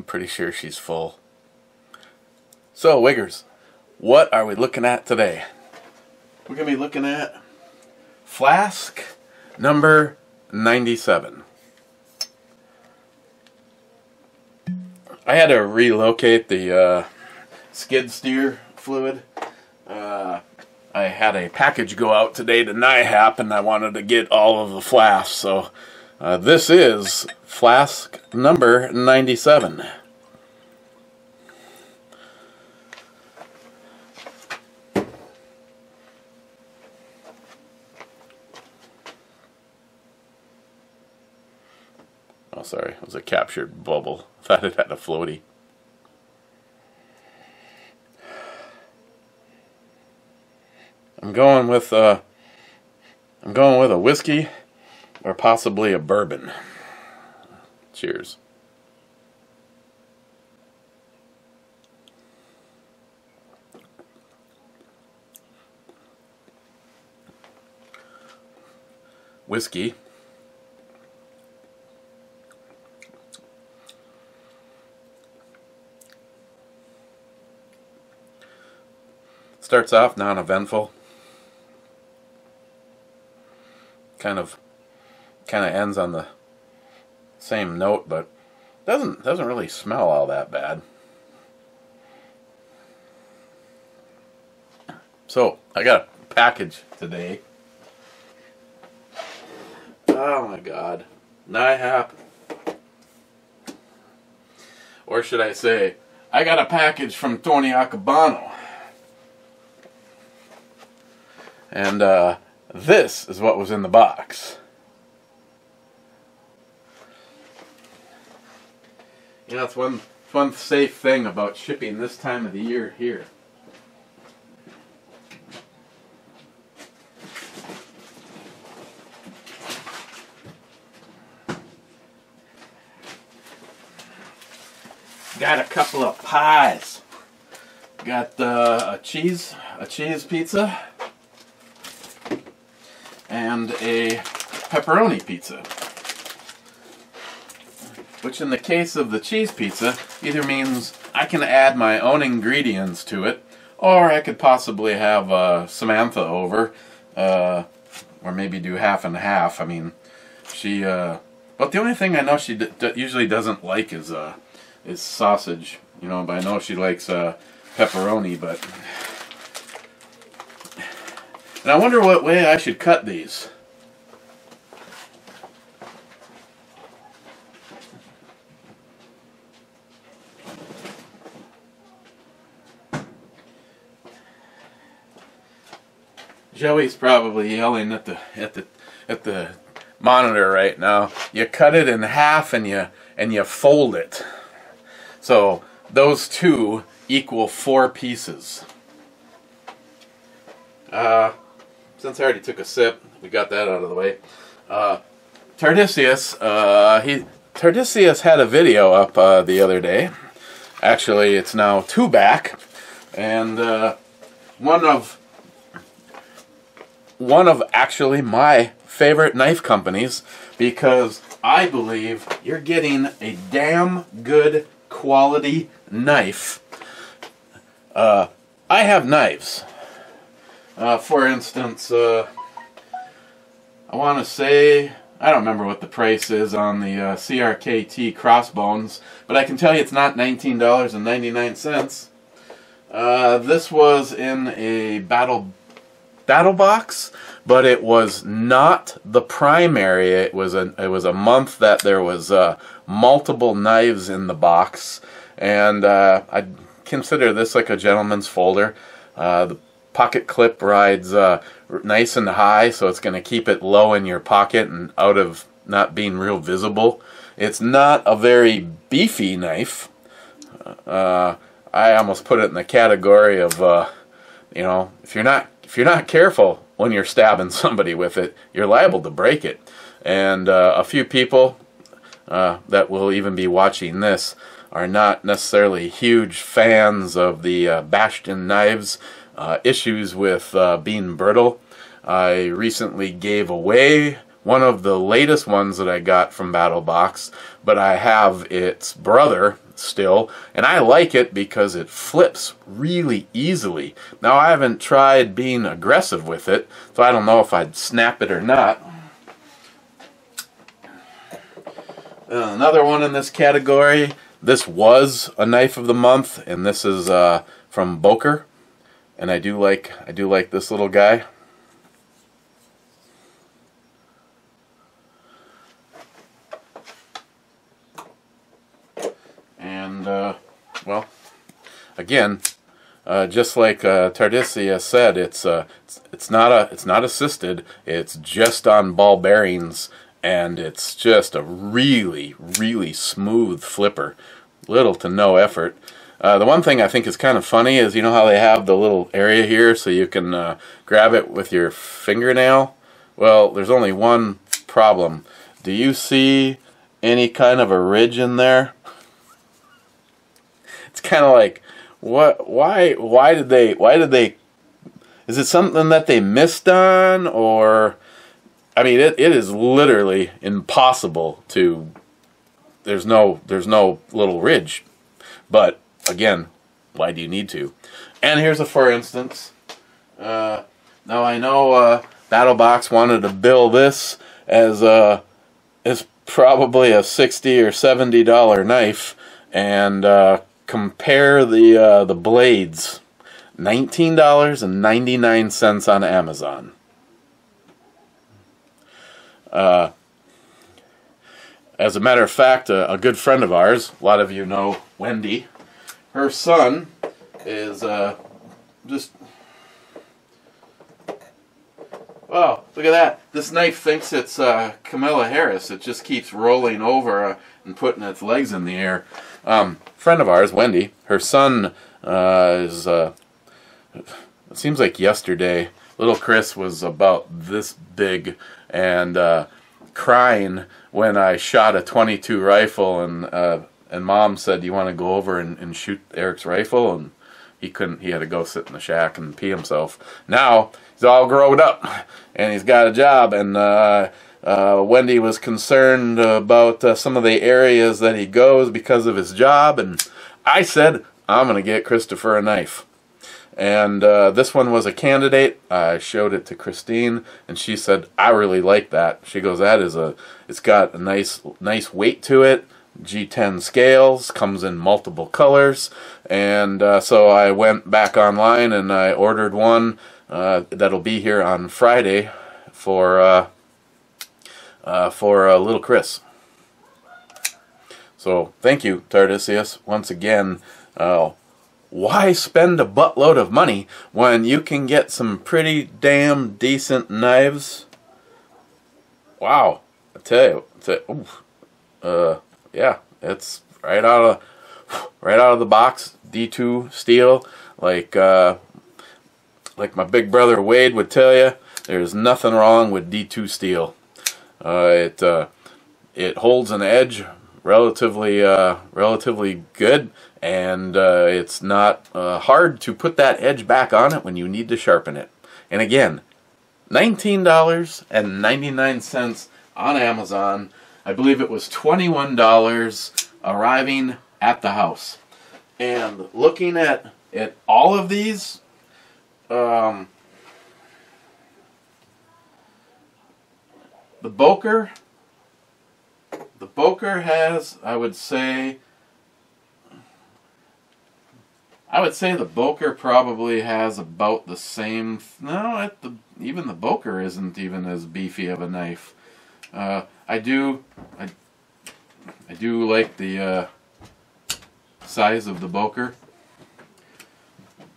pretty sure she's full. So, Wiggers, what are we looking at today? We're going to be looking at Flask number 97. I had to relocate the skid steer fluid. I had a package go out today to NIHAP, and I wanted to get all of the flasks. So this is Flask number 97. Oh, sorry, it was a captured bubble. Thought it had a floaty. I'm going with a whiskey or possibly a bourbon. Cheers. Whiskey. Starts off non-eventful. Kind of ends on the same note, but doesn't really smell all that bad. So I got a package today. Oh my God, NIHAP, or should I say, I got a package from Tony Acabano, and this is what was in the box. You know, it's one safe thing about shipping this time of the year here. Got a couple of pies. Got a cheese pizza and a pepperoni pizza, which in the case of the cheese pizza either means I can add my own ingredients to it, or I could possibly have Samantha over, or maybe do half and half. I mean, she but the only thing I know she usually doesn't like is sausage, you know, but I know she likes pepperoni. But and I wonder what way I should cut these. Joey's probably yelling at the monitor right now. You cut it in half and you fold it. So those two equal 4 pieces. Since I already took a sip, we got that out of the way. Tardisius had a video up the other day. Actually, it's now 2 back, and one of actually my favorite knife companies, because I believe you're getting a damn good quality knife. I have knives. For instance, I want to say, I don't remember what the price is on the CRKT Crossbones, but I can tell you it's not $19.99. This was in a battle box, but it was not the primary. It was a month that there was multiple knives in the box, and I consider this like a gentleman's folder. The pocket clip rides nice and high, so it's going to keep it low in your pocket and out of not being real visible. It's not a very beefy knife. I almost put it in the category of you know, if you're not careful when you're stabbing somebody with it, you're liable to break it. And a few people that will even be watching this are not necessarily huge fans of the Bastion knives. Issues with being brittle. I recently gave away one of the latest ones that I got from Battle Box, but I have its brother still, and I like it because it flips really easily. Now, I haven't tried being aggressive with it, so I don't know if I'd snap it or not. Another one in this category, this was a knife of the month, and this is from Boker, and I do like this little guy. And well, again, just like Tardicia said, it's not assisted. It's just on ball bearings, and it's just a really, really smooth flipper. Little to no effort. The one thing I think is kind of funny is, you know how they have the little area here so you can grab it with your fingernail? Well, there's only one problem. Do you see any kind of a ridge in there? It's kind of like, what? Why did they? Is it something that they missed on, or? I mean, it is literally impossible to. There's no little ridge, but again, why do you need to? And here's a for instance. Now I know Battle Box wanted to bill this as probably a $60 or $70 knife, and compare the blades. $19.99 on Amazon. As a matter of fact, a good friend of ours, a lot of you know Wendy, her son is just... Oh, look at that. This knife thinks it's Camilla Harris. It just keeps rolling over and putting its legs in the air. Friend of ours, Wendy, her son is... it seems like yesterday, little Chris was about this big and crying when I shot a .22 rifle, and Mom said, "Do you want to go over and shoot Eric's rifle?" And he couldn't. He had to go sit in the shack and pee himself. Now he's all grown up and he's got a job, and Wendy was concerned about some of the areas that he goes because of his job, and I said, I'm going to get Christopher a knife. And this one was a candidate. I showed it to Christine, and she said, I really like that. She goes, it's got a nice weight to it, G10 scales, comes in multiple colors, and so I went back online and I ordered one that'll be here on Friday for little Chris. So thank you, Tardisius, once again. Why spend a buttload of money when you can get some pretty damn decent knives? Wow, I tell you, yeah, it's right out of the box, D2 steel, like my big brother Wade would tell you. There's nothing wrong with D2 steel. It holds an edge relatively good, and it's not hard to put that edge back on it when you need to sharpen it. And again, $19.99 on Amazon. I believe it was $21 arriving at the house. And looking at all of these, the Boker has, I would say the Boker probably has about the same. No, even the Boker isn't even as beefy of a knife. I do like the size of the Boker,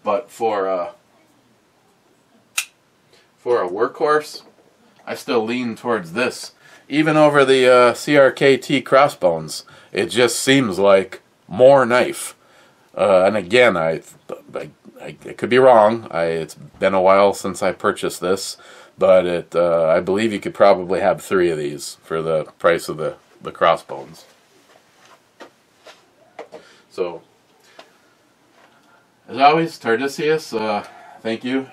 but for a workhorse, I still lean towards this. Even over the CRKT crossbones, it just seems like more knife. And again, I could be wrong. It's been a while since I purchased this, but I believe you could probably have 3 of these for the price of the crossbones. So, as always, Tardisius, thank you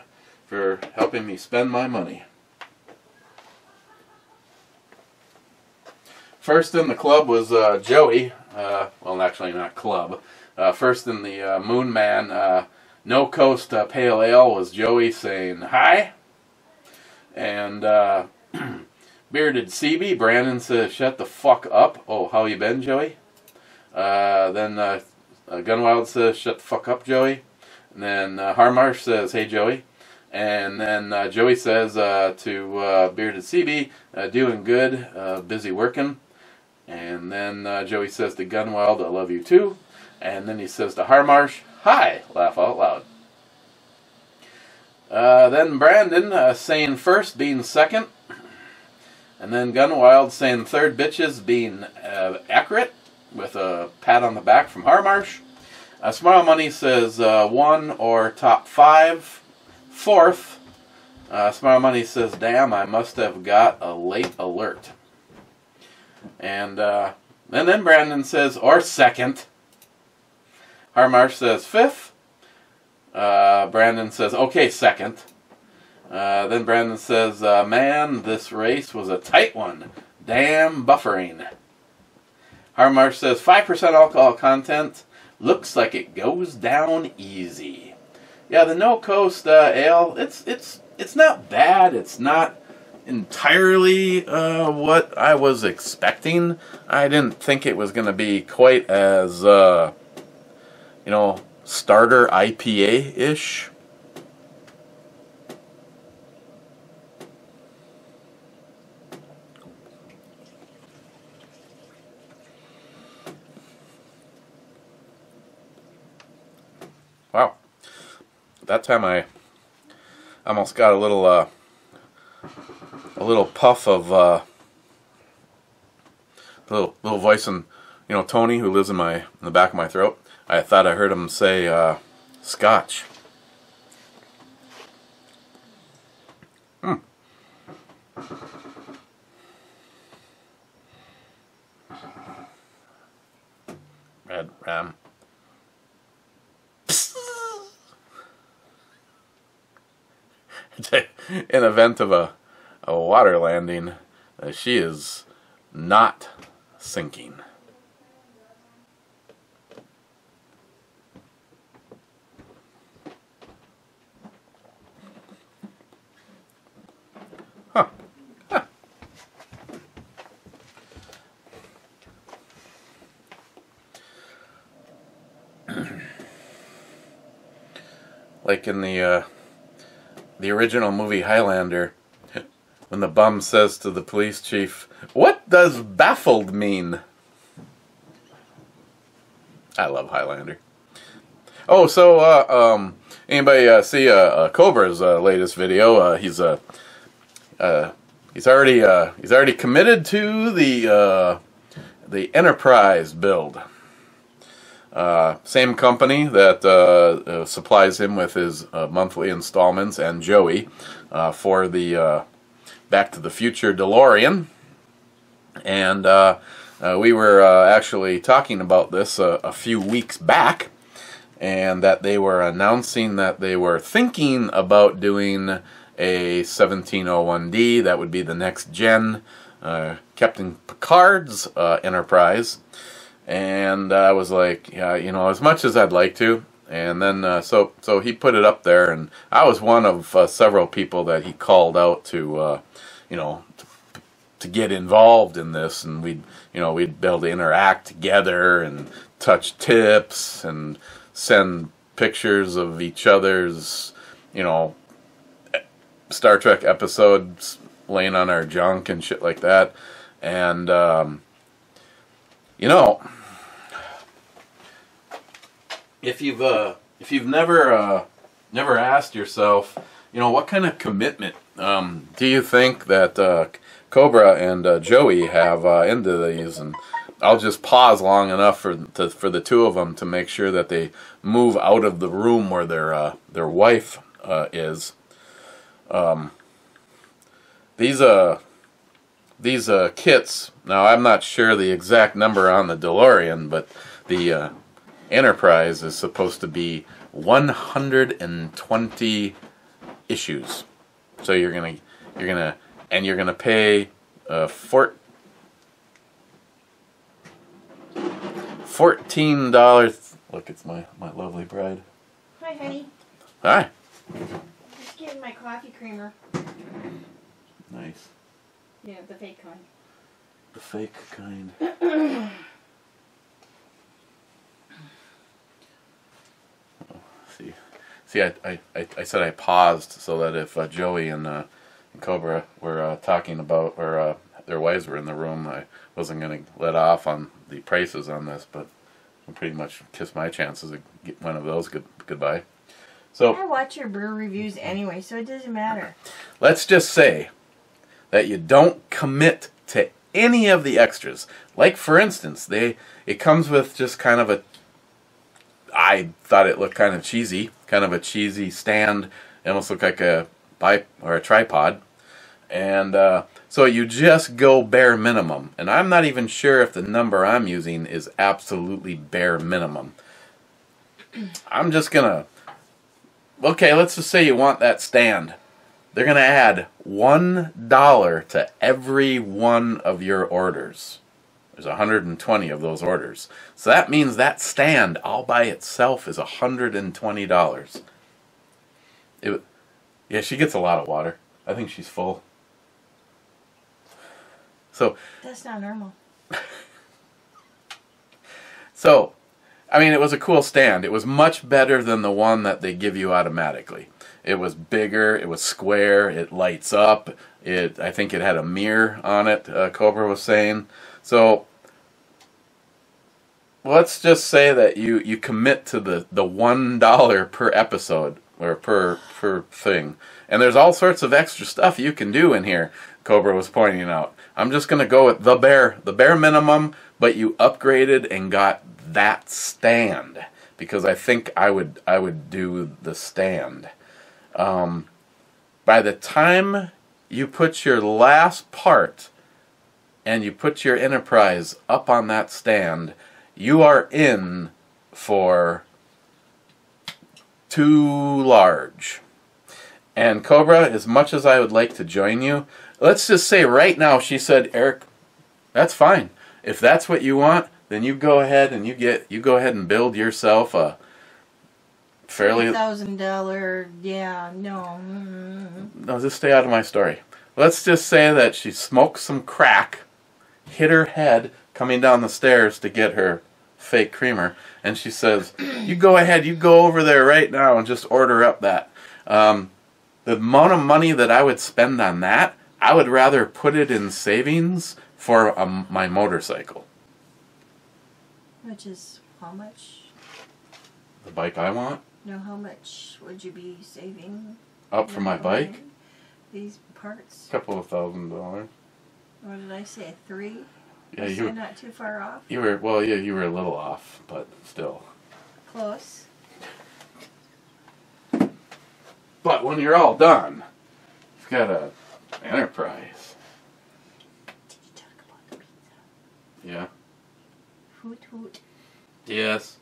for helping me spend my money. First in the club was Joey. Well, actually not club. First in the Moon Man No Coast Pale Ale was Joey saying hi. And Bearded CB, Brandon says, shut the fuck up. Oh, how you been, Joey? Then Gunwild says, shut the fuck up, Joey. And then Harmarsh says, hey, Joey. And then Joey says to Bearded CB, doing good, busy working. And then Joey says to Gunwild, I love you too. And then he says to Harmarsh, hi, laugh out loud. Then Brandon saying first, being second. And then Gunwild saying third, bitches, being accurate, with a pat on the back from Harmarsh. Smile Money says 1 or top 5. Fourth, Smile Money says, damn, I must have got a late alert. And then Brandon says, or second. Harmarsh says fifth. Brandon says, okay, second. Then Brandon says, man, this race was a tight one. Damn buffering. Harmarsh says, 5% alcohol content. Looks like it goes down easy. Yeah, the No Coast Ale, it's not bad. It's not entirely what I was expecting. I didn't think it was going to be quite as, starter IPA-ish. Wow. That time I almost got a little puff of little voice, and Tony, who lives in the back of my throat. I thought I heard him say Scotch. Red Ram. In event of a water landing, she is not sinking. Huh. Huh. Like in the original movie Highlander, when the bum says to the police chief, "What does baffled mean?" I love Highlander. Oh, so anybody see Cobra's latest video? He's already committed to the Enterprise build. Same company that supplies him with his monthly installments, and Joey for the Back to the Future DeLorean. And we were actually talking about this a few weeks back, and that they were announcing that they were thinking about doing a 1701D. That would be the next gen Captain Picard's Enterprise. And I was like, yeah, as much as I'd like to. And then so he put it up there, and I was one of several people that he called out to to get involved in this, and we'd be able to interact together and touch tips and send pictures of each other's Star Trek episodes laying on our junk and shit like that. And if you've never asked yourself, what kind of commitment do you think that Cobra and Joey have into these? And I'll just pause long enough for the two of them to make sure that they move out of the room where their wife is. These kits. Now, I'm not sure the exact number on the DeLorean, but the Enterprise is supposed to be 120 issues. So you're gonna pay $14. Look, it's my lovely bride. Hi, honey. Hi. Just getting my coffee creamer. Nice. Yeah, the fake kind. The fake kind. See, I said I paused so that if Joey and Cobra were talking about, or their wives were in the room, I wasn't going to let off on the prices on this, but I pretty much kissed my chances of get one of those goodbye. So I watch your brew reviews anyway, so it doesn't matter. Let's just say that you don't commit to any of the extras. Like, for instance, it comes with just kind of I thought it looked kind of cheesy, kind of a cheesy stand. It almost looked like a tripod. And so you just go bare minimum. And I'm not even sure if the number I'm using is absolutely bare minimum. I'm just going to... Okay, let's just say you want that stand. They're going to add $1 to every one of your orders. There's 120 of those orders. So that means that stand all by itself is $120. Yeah, she gets a lot of water. I think she's full. So that's not normal. So, I mean, it was a cool stand. It was much better than the one that they give you automatically. It was bigger, it was square, it lights up. I think it had a mirror on it, Cobra was saying. So, let's just say that you commit to the $1 per episode, or per thing. And there's all sorts of extra stuff you can do in here, Cobra was pointing out. I'm just going to go with the bare minimum, but you upgraded and got that stand, because I think I would do the stand. By the time you put your last part and you put your Enterprise up on that stand, you are in for too large. And Cobra, as much as I would like to join you, let's just say right now, she said, Eric, that's fine. If that's what you want, then you go ahead and you go ahead and build yourself a fairly $1,000. Yeah, no. No, just stay out of my story. Let's just say that she smoked some crack, hit her head coming down the stairs to get her fake creamer, and she says, you go ahead, you go over there right now and just order up that. The amount of money that I would spend on that, I would rather put it in savings for my motorcycle. Which is how much? The bike I want? No, how much would you be saving? Up for my bike? These parts? A couple of $1,000. What did I say? 3? Yeah, was I not too far off? You were, well, yeah, you were a little off, but still. Close. But when you're all done, you've got a Enterprise. Did you talk about the pizza? Yeah. Hoot hoot. Yes.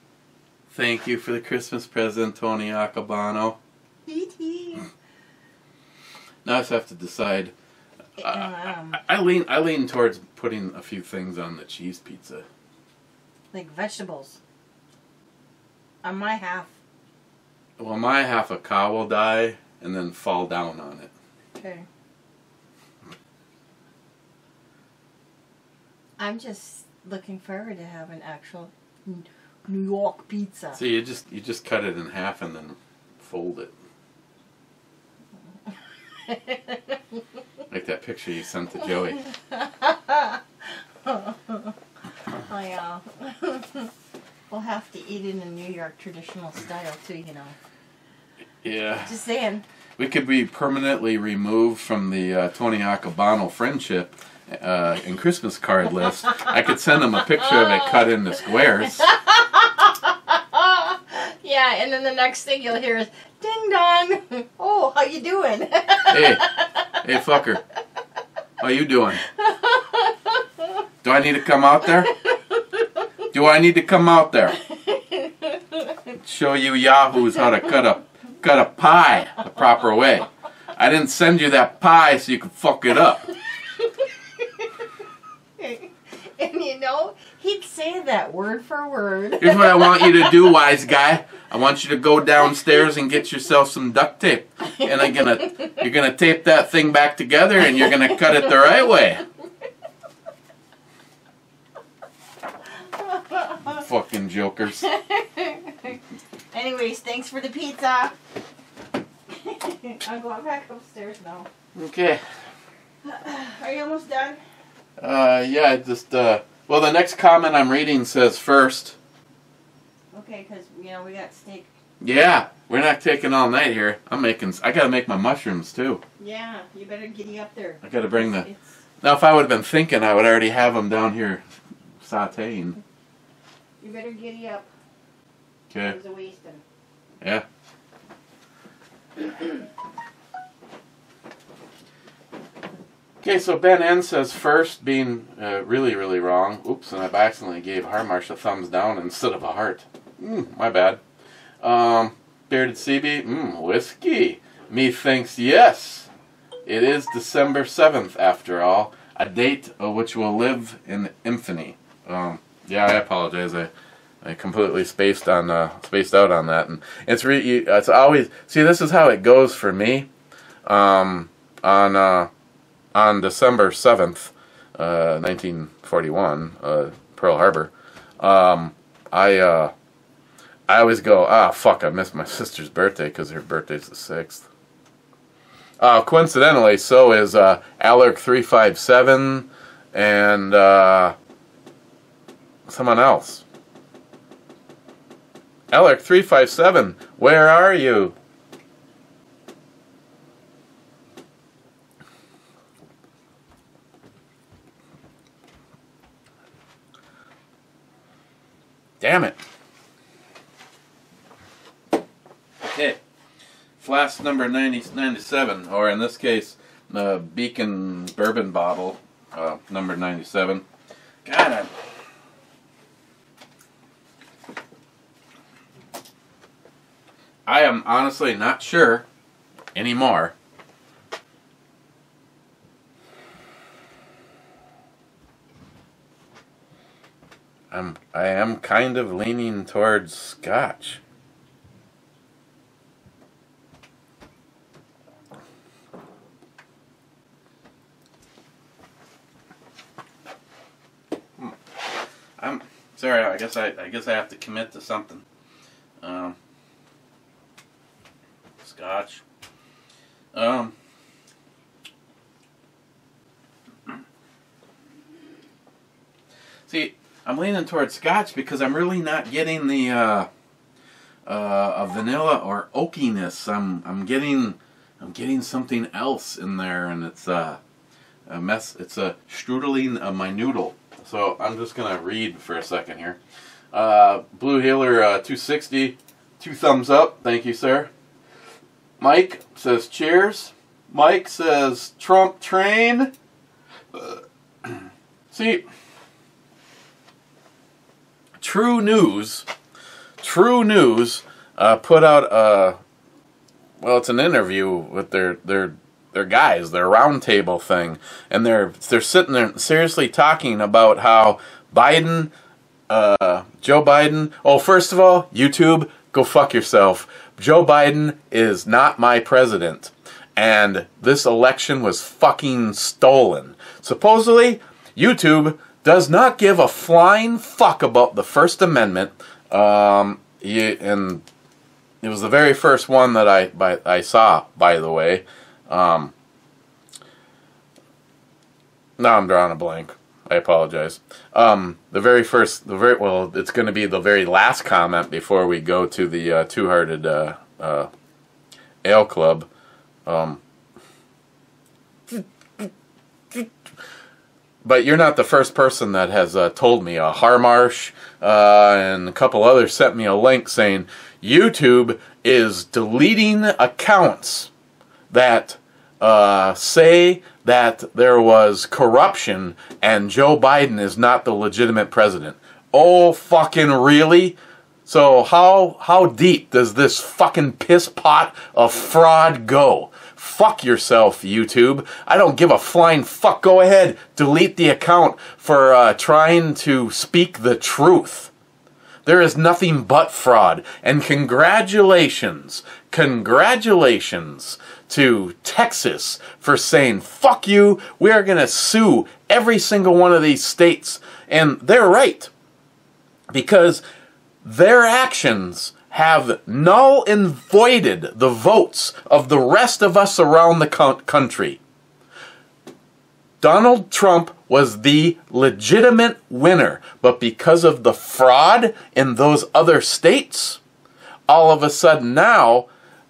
Thank you for the Christmas present, Tony Acabano. Now I just have to decide. I lean towards putting a few things on the cheese pizza. Like vegetables. On my half. Well, my half a cow will die and then fall down on it. Okay. I'm just looking forward to having actual New York pizza. See, you just cut it in half and then fold it. Like that picture you sent to Joey. Oh yeah. We'll have to eat it in New York traditional style too, you know. Yeah. Just saying. We could be permanently removed from the Tony Acabano friendship and Christmas card list. I could send him a picture of it cut into squares. Yeah, and then the next thing you'll hear is, ding dong. Oh, how you doing? Hey fucker. How you doing? Do I need to come out there? Do I need to come out there? Show you yahoos how to cut a pie the proper way. I didn't send you that pie so you could fuck it up. And you know, He'd say that word for word. Here's what I want you to do, wise guy. I want you to go downstairs and get yourself some duct tape. And you're gonna tape that thing back together and you're gonna cut it the right way. Fucking jokers. Anyways, thanks for the pizza. I'm going back upstairs now. Okay. Are you almost done? Yeah, well, the next comment I'm reading says first. Okay, because, we got steak. Yeah, we're not taking all night here. I gotta make my mushrooms, too. Yeah, you better giddy up there. I gotta bring now, if I would have been thinking, I would already have them down here sauteing. You better giddy up. Okay. There's a wasting. Yeah. Okay, so Ben N says first being really, really wrong. Oops, and I've accidentally gave Harmarsh a thumbs down instead of a heart. My bad. Bearded CB, whiskey. Me thinks yes. It is December 7th, after all. A date which will live in infamy. Yeah, I apologize. I completely spaced out on that, and it's always this is how it goes for me. On December 7th, 1941, Pearl Harbor. I always go, fuck, I missed my sister's birthday because her birthday's the 6th. Coincidentally, so is Alec 357 and someone else. Alec 357, where are you? Damn it. Okay. Flask number 97, or in this case, Beacon Bourbon bottle, number 97. God, I am honestly not sure anymore. I am kind of leaning towards Scotch. I'm sorry. I guess I have to commit to something. Scotch. See, I'm leaning towards Scotch because I'm really not getting the a vanilla or oakiness. I'm getting something else in there, and it's a mess. It's a strudeling my noodle. So I'm just gonna read for a second here. Blue Healer 260, 2 thumbs up. Thank you, sir. Mike says cheers. Mike says Trump train. See, True News put out it's an interview with their guys, their roundtable thing, and they're sitting there seriously talking about how Biden, Joe Biden. Oh, first of all, YouTube, go fuck yourself. Joe Biden is not my president, and this election was fucking stolen. Supposedly, YouTube does not give a flying fuck about the First Amendment, and it was the very first one that I saw, by the way. Now I'm drawing a blank. I apologize. It's going to be the very last comment before we go to the Two-Hearted Ale Club. But you're not the first person that has told me. Harmarsh and a couple others sent me a link saying YouTube is deleting accounts that say that there was corruption and Joe Biden is not the legitimate president. Oh, fucking really? So how deep does this fucking piss pot of fraud go? Fuck yourself, YouTube. I don't give a flying fuck. Go ahead, delete the account for trying to speak the truth. There is nothing but fraud. And congratulations to Texas for saying, fuck you, we are going to sue every single one of these states. And they're right. Because their actions have null and voided the votes of the rest of us around the country. Donald Trump was the legitimate winner, but because of the fraud in those other states, all of a sudden now,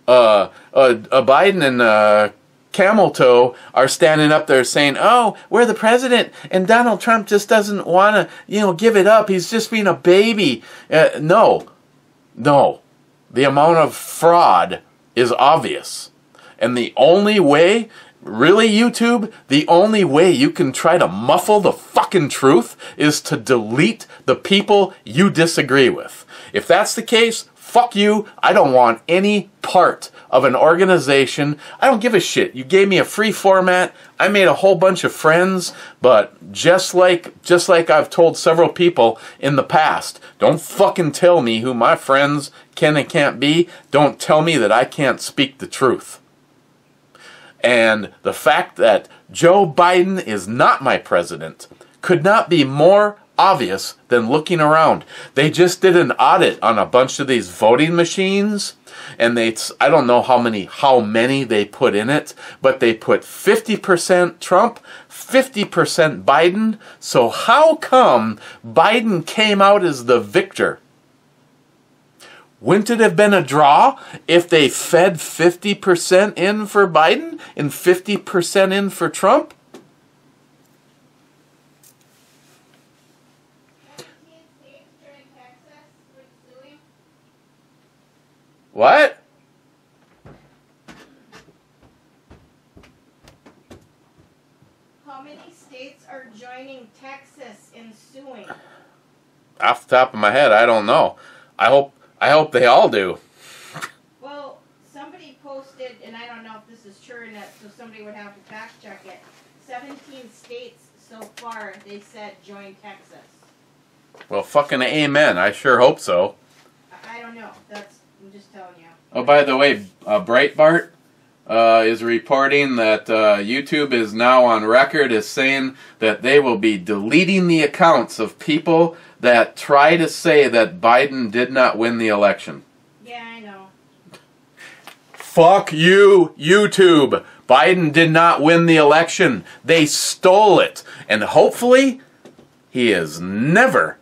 Biden and Camel Toe are standing up there saying, oh, we're the president, and Donald Trump just doesn't want to, give it up. He's just being a baby. No. The amount of fraud is obvious. And the only way, really, YouTube, the only way you can try to muffle the fucking truth is to delete the people you disagree with. If that's the case, fuck you. I don't want any part of an organization. I don't give a shit. You gave me a free format. I made a whole bunch of friends, but just like I've told several people in the past, don't fucking tell me who my friends can and can't be. Don't tell me that I can't speak the truth. And the fact that Joe Biden is not my president could not be more obvious than looking around. They just did an audit on a bunch of these voting machines, and I don't know how many they put in it, but they put 50% Trump, 50% Biden. So how come Biden came out as the victor? Wouldn't it have been a draw if they fed 50% in for Biden and 50% in for Trump? What? How many states are joining Texas in suing? Off the top of my head, I don't know. I hope they all do. Well, somebody posted, and I don't know if this is true or not, so somebody would have to fact check it. 17 states so far, they said, join Texas. Well, fucking amen. I sure hope so. I don't know. I'm just telling you. Oh, by the way, Breitbart is reporting that YouTube is now on record as saying that they will be deleting the accounts of people that try to say that Biden did not win the election. Yeah, I know. Fuck you, YouTube. Biden did not win the election. They stole it. And hopefully, he is never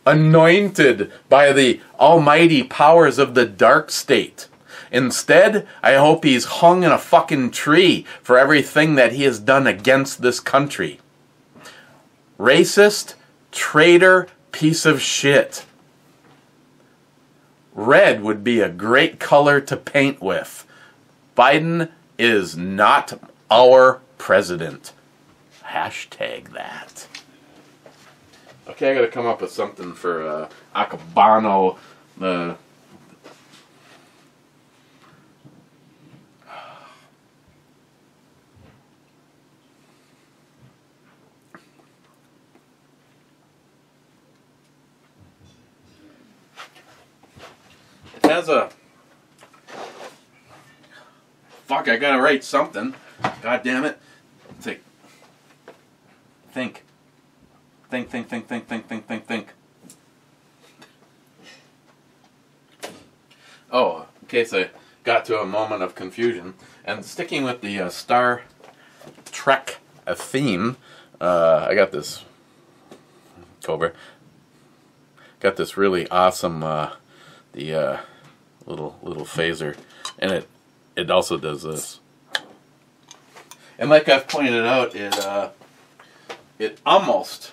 anointed by the almighty powers of the dark state. Instead, I hope he's hung in a fucking tree for everything that he has done against this country. Racist, traitor, piece of shit. Red would be a great color to paint with. Biden is not our president. Hashtag that. Okay, I gotta come up with something for Acabano. It has a... Fuck, I gotta write something. God damn it. Think. Oh, in case I got to a moment of confusion. And sticking with the Star Trek theme, I got this, Cobra, got this really awesome, the little phaser, and it also does this. And like I've pointed out, it almost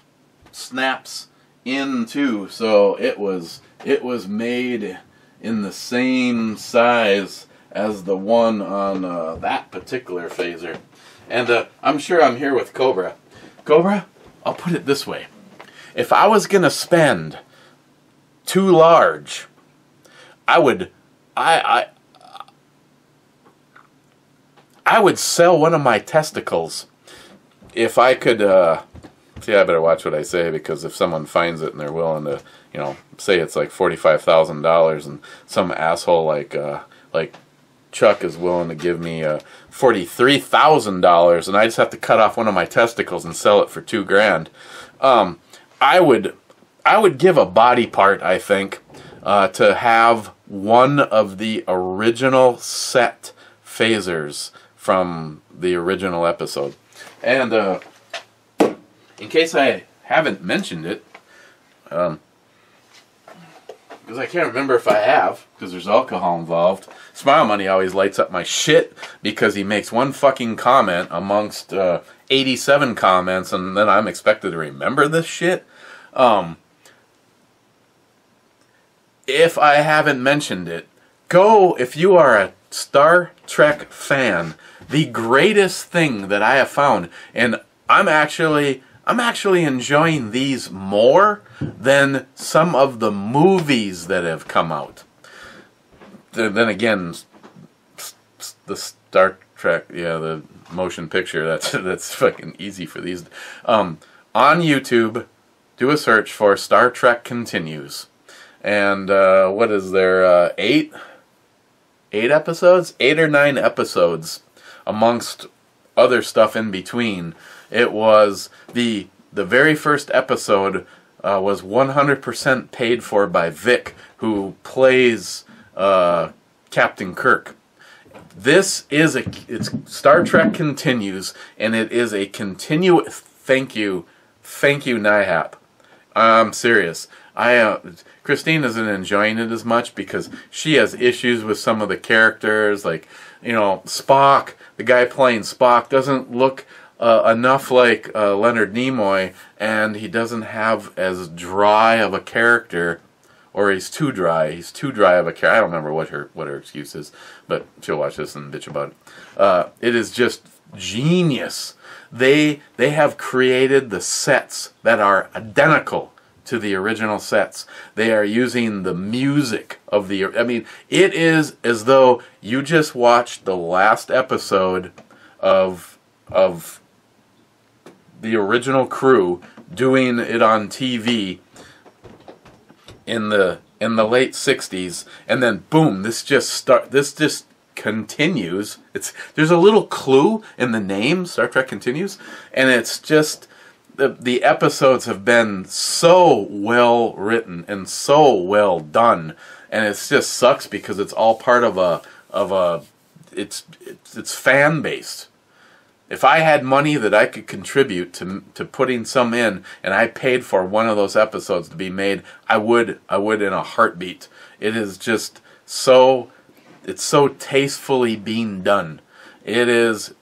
snaps into, so it was made in the same size as the one on that particular phaser. And I'm sure I'm here with Cobra. Cobra, I'll put it this way. If I was going to spend too large, I would sell one of my testicles if I could. See, I better watch what I say, because if someone finds it and they're willing to, you know, say it's like $45,000, and some asshole like Chuck is willing to give me $43,000, and I just have to cut off one of my testicles and sell it for $2,000, I would give a body part, I think, to have one of the original set phasers from the original episode. And in case I haven't mentioned it, because I can't remember if I have, because there's alcohol involved. Smile Money always lights up my shit because he makes one fucking comment amongst 87 comments, and then I'm expected to remember this shit. If I haven't mentioned it, go, if you are a Star Trek fan, the greatest thing that I have found, and I'm actually enjoying these more than some of the movies that have come out. Then again, the Star Trek, yeah, the motion picture, that's fucking easy for these. On YouTube, do a search for Star Trek Continues. And what is there, 8 episodes? 8 or 9 episodes, amongst other stuff in between. It was the very first episode was 100% paid for by Vic, who plays Captain Kirk. This is it's Star Trek Continues, and it is a continuous. Thank you, NIHAP. I'm serious. Christine isn't enjoying it as much because she has issues with some of the characters, like, you know, Spock. The guy playing Spock doesn't look enough like Leonard Nimoy, and he doesn't have as dry of a character, or he's too dry. He's too dry of a character. I don't remember what her excuse is, but she'll watch this and bitch about it. It is just genius. They have created the sets that are identical to the original sets. They are using the music of the. I mean, it is as though you just watched the last episode of the original crew doing it on TV in the late 60s, and then boom, this just continues. There's a little clue in the name, Star Trek Continues, and it's just the episodes have been so well written and so well done, and it just sucks because it's all part of a it's fan based. If I had money that I could contribute to putting some in, and I paid for one of those episodes to be made, I would in a heartbeat. It is just so, it's so tastefully being done. It is,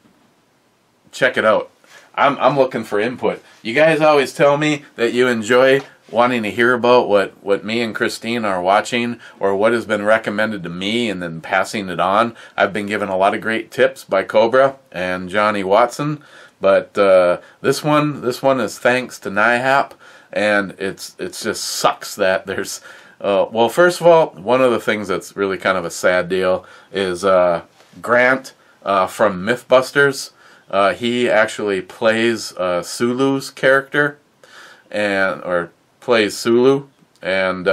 check it out. I'm looking for input. You guys always tell me that you enjoy wanting to hear about what me and Christine are watching, or what has been recommended to me, and then passing it on. I've been given a lot of great tips by Cobra and Johnny Watson, but this one is thanks to NIHAP, and it's just sucks that there's well, first of all, one of the things that's really kind of a sad deal is Grant from Mythbusters. He actually plays Sulu's character, or plays Sulu, and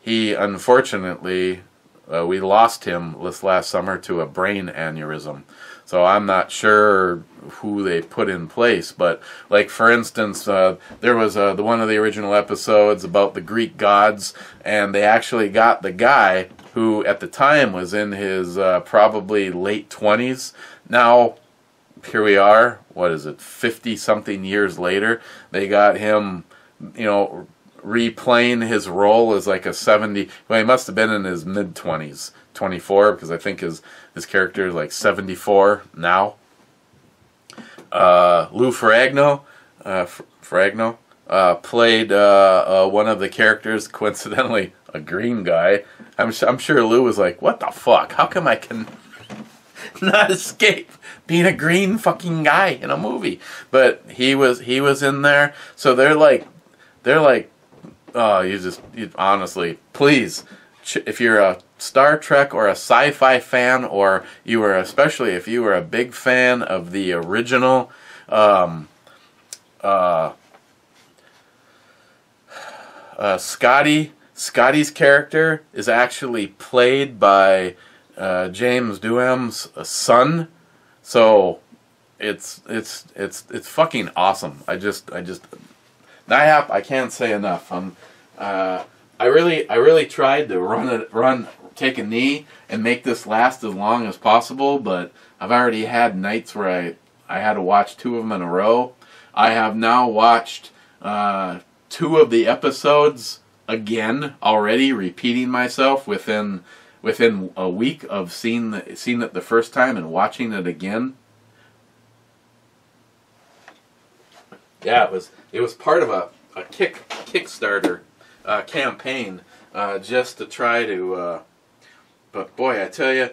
he unfortunately, we lost him this last summer to a brain aneurysm. So I'm not sure who they put in place, but like for instance, there was one of the original episodes about the Greek gods, and they actually got the guy who at the time was in his probably late 20s. Now, here we are, what is it, 50-something years later, they got him, you know, replaying his role as like a 70, well, he must have been in his mid-20s, 24, because I think his character is like 74 now. Lou Ferrigno played one of the characters, coincidentally a green guy. I'm sure Lou was like, what the fuck, how come I can not escape being a green fucking guy in a movie? But he was in there, so they're like, oh, you honestly, please if you're a Star Trek or a sci-fi fan, or you were, especially if you were a big fan of the original Scotty's character is actually played by James Duham's son, so it's fucking awesome. I can't say enough. I really tried to take a knee and make this last as long as possible, but I've already had nights where I had to watch 2 of them in a row. I have now watched 2 of the episodes again already, repeating myself within a week of seeing it the first time and watching it again. Yeah, it was part of a Kickstarter campaign just to try to. But boy, I tell you,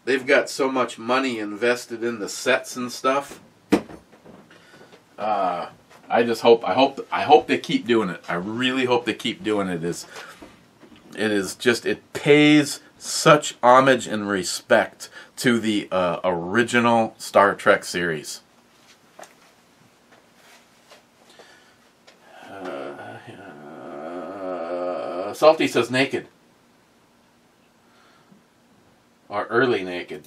they've got so much money invested in the sets and stuff. I hope they keep doing it. I really hope they keep doing it. It pays such homage and respect to the original Star Trek series. Salty says naked. Or early naked.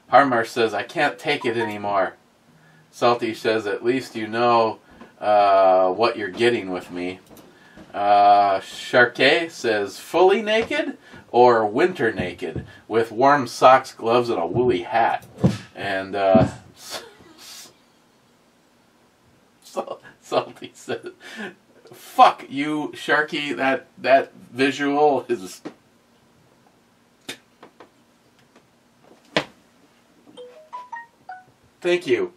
Harmar says, I can't take it anymore. Salty says, at least you know what you're getting with me. Sharkey says, fully naked or winter naked with warm socks, gloves, and a woolly hat. And Salty says, fuck you, Sharky, that visual is... Thank you.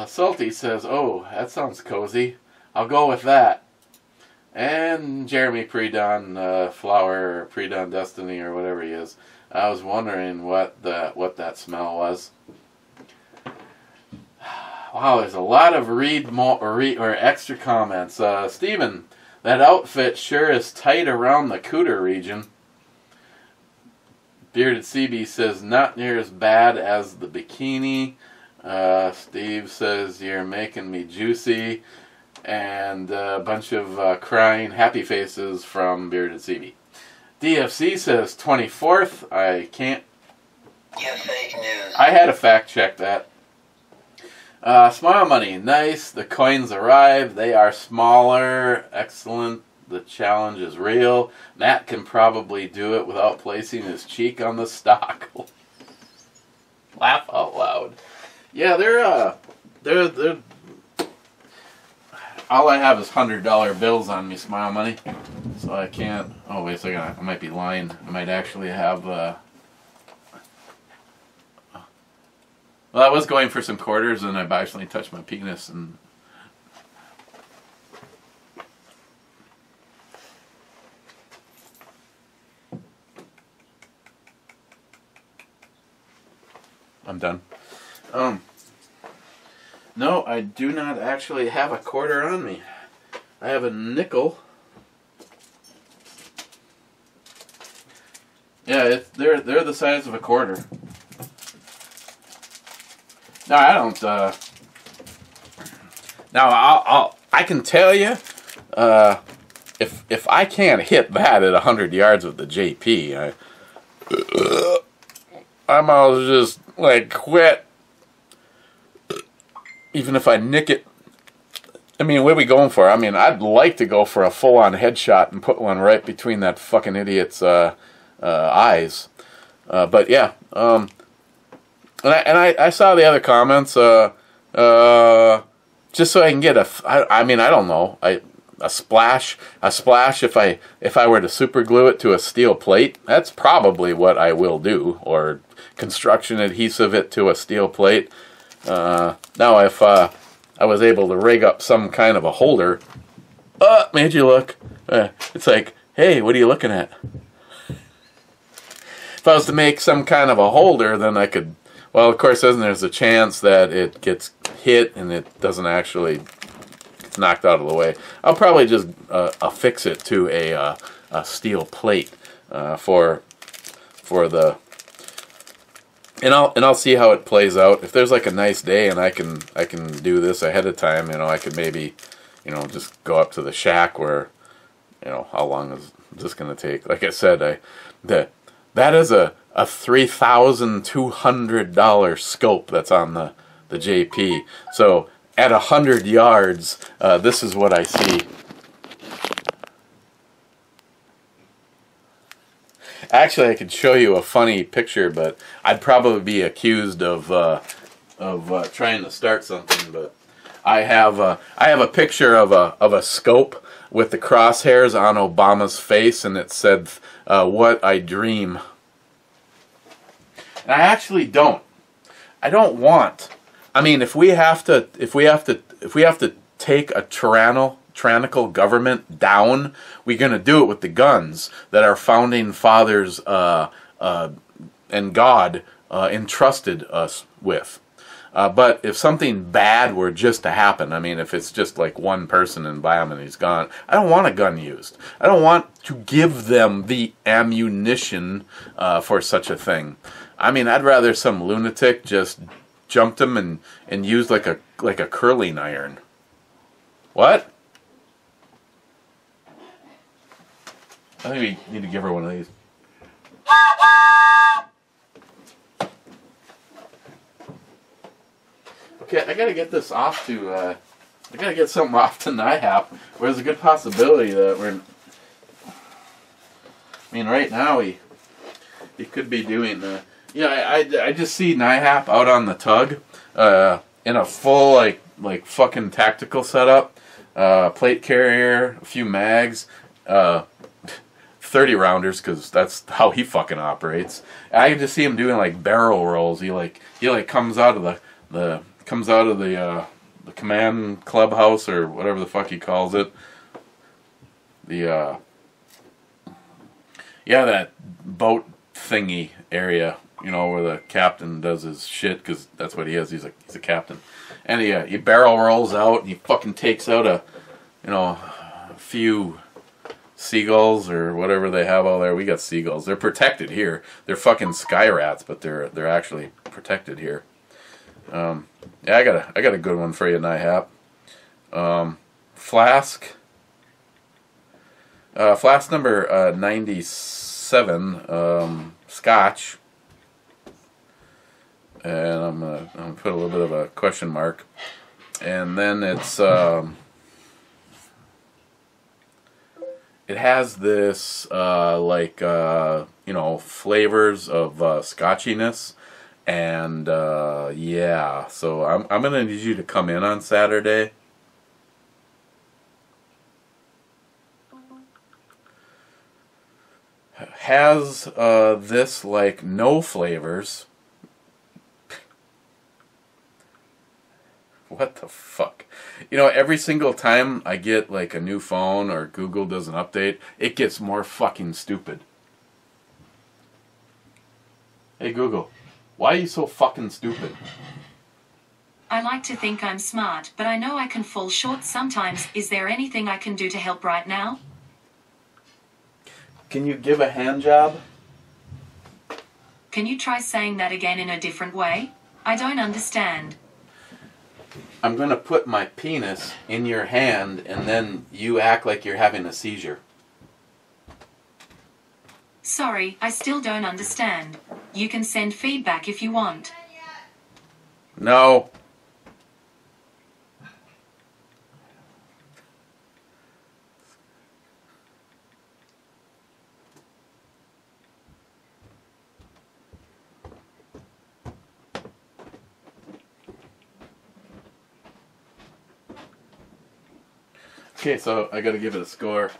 Salty says, oh, that sounds cozy. I'll go with that. And Jeremy Pre-Dawn Flower, Pre-Dawn Destiny, or whatever he is. I was wondering what that smell was. Wow, there's a lot of extra comments. Steven, that outfit sure is tight around the cooter region. Bearded CB says, not near as bad as the bikini. Steve says, you're making me juicy. And a bunch of crying happy faces from Bearded CB. DFC says 24th. I can't. Yeah, fake news. I had to fact check that. Smile Money, nice. The coins arrived. They are smaller. Excellent. The challenge is real. Matt can probably do it without placing his cheek on the stock. Laugh out loud. Yeah, they're. All I have is $100 bills on me, Smile Money, so I can't. Oh wait a second, I might be lying. I might actually have. Well, I was going for some quarters, and I accidentally touched my penis, and I'm done. No, I do not actually have a quarter on me. I have a nickel. Yeah, they're the size of a quarter. No, I don't. Now I can tell you, if I can't hit that at 100 yards with the JP, I'm always just like quit. Even if I nick it. I mean, what are we going for? I mean, I'd like to go for a full-on headshot and put one right between that fucking idiot's eyes. But yeah, and I saw the other comments. Just so I can get I mean, I don't know, a splash if I were to super glue it to a steel plate. That's probably what I will do, or construction adhesive it to a steel plate. Now if I was able to rig up some kind of a holder, made you look. It's like, hey, what are you looking at? If I was to make some kind of a holder, then I could. Well, of course, there's a chance that it gets hit and it doesn't actually knocked out of the way. I'll probably just affix it to a steel plate for the. And I'll see how it plays out. If there's like a nice day and I can do this ahead of time, I could maybe, just go up to the shack where, how long is this going to take? Like I said, that is a $3,200 scope that's on the JP. So at 100 yards, this is what I see. Actually, I could show you a funny picture, but I'd probably be accused of trying to start something. But I have a picture of a scope with the crosshairs on Obama's face, and it said, "What I dream." And I actually don't. I don't want. I mean, if we have to take a tyrannical government down, we're going to do it with the guns that our founding fathers and God entrusted us with. But if something bad were just to happen, I mean, if it's just like one person in Bam and he's gone, I don't want a gun used. I don't want to give them the ammunition for such a thing. I mean, I'd rather some lunatic just jumped him and used like a curling iron. What? I think we need to give her one of these. Okay, I gotta get this off to, I gotta get something off to NIHAP, where there's a good possibility that I mean, right now he could be doing, I just see NIHAP out on the tug, in a full, like fucking tactical setup, plate carrier, a few mags, 30 rounders, because that's how he fucking operates. I can just see him doing like barrel rolls. He comes out of the command clubhouse or whatever the fuck he calls it. That boat thingy area, where the captain does his shit, because that's what he is. He's a captain, and he barrel rolls out and he fucking takes out a few seagulls or whatever they have out there. We got seagulls. They're protected here. They're fucking sky rats, but they're actually protected here. I got a good one for you, NIHAP. Flask. Flask number 97. Scotch. And I'm gonna put a little bit of a question mark. And then it's it has this flavors of scotchiness, and so I'm gonna need you to come in on Saturday. Has this like no flavors. What the fuck? Every single time I get like a new phone or Google does an update, it gets more fucking stupid. Hey Google, why are you so fucking stupid? I like to think I'm smart, but I know I can fall short sometimes. Is there anything I can do to help right now? Can you give a hand job? Can you try saying that again in a different way? I don't understand. I'm going to put my penis in your hand and then you act like you're having a seizure. Sorry, I still don't understand. You can send feedback if you want. No. Okay, so I gotta give it a score.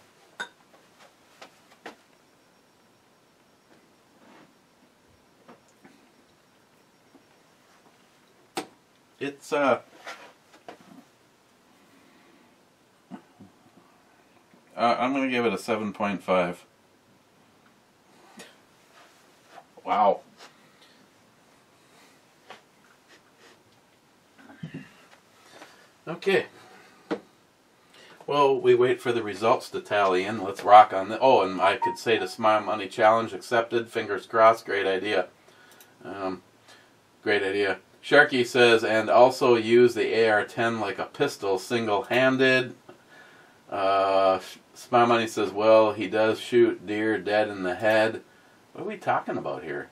It's I'm gonna give it a 7.5. Wow. Okay. Well, we wait for the results to tally in. Let's rock on the. Oh, and I could say the Smile Money Challenge accepted. Fingers crossed. Great idea. Great idea. Sharky says, and also use the AR-10 like a pistol, single-handed. Smile Money says, well, he does shoot deer dead in the head. What are we talking about here?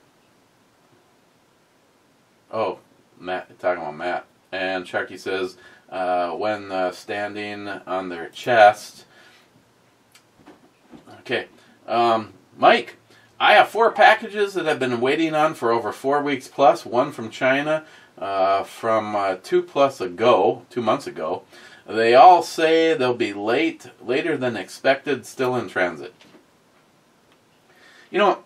Oh, Matt, talking about Matt. And Sharky says, when standing on their chest. Okay. Mike, I have 4 packages that I've been waiting on for over 4 weeks plus. One from China from 2 months ago. They all say they'll be later than expected, still in transit. You know,